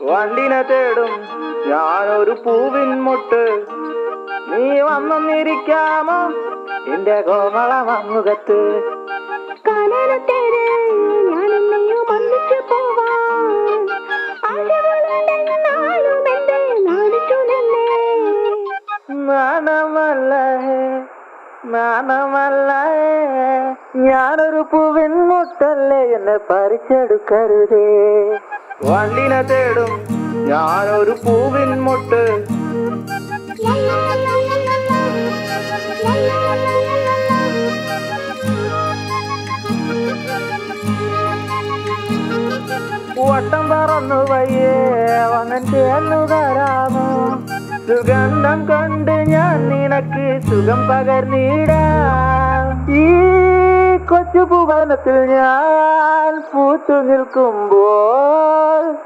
വണ്ടിനെ തേടും ഞാനൊരു പൂവിൻ മുട്ട്. നീ വന്നിരിക്കാമോ എന്റെ കോമള മങ്ങുകത്ത്? നാണമല്ല ഞാനൊരു പൂവിൻ മുട്ടല്ലേ, എന്നെ പറിച്ചെടുക്കരുതേ. വണ്ടിനെ തേടും ഞാനൊരു പൂവിൻ മുട്ട്. വട്ടം പറന്നു വയ്യേ വന്നൻ ചേർന്നു തരാമോ? സുഗന്ധം കൊണ്ട് ഞാൻ നിനക്ക് സുഖം പകർന്നിടാം. ഈ കൊച്ചു ഭുവനത്തിൽ ഞാൻ പൂത്തു നിൽക്കുമ്പോൾ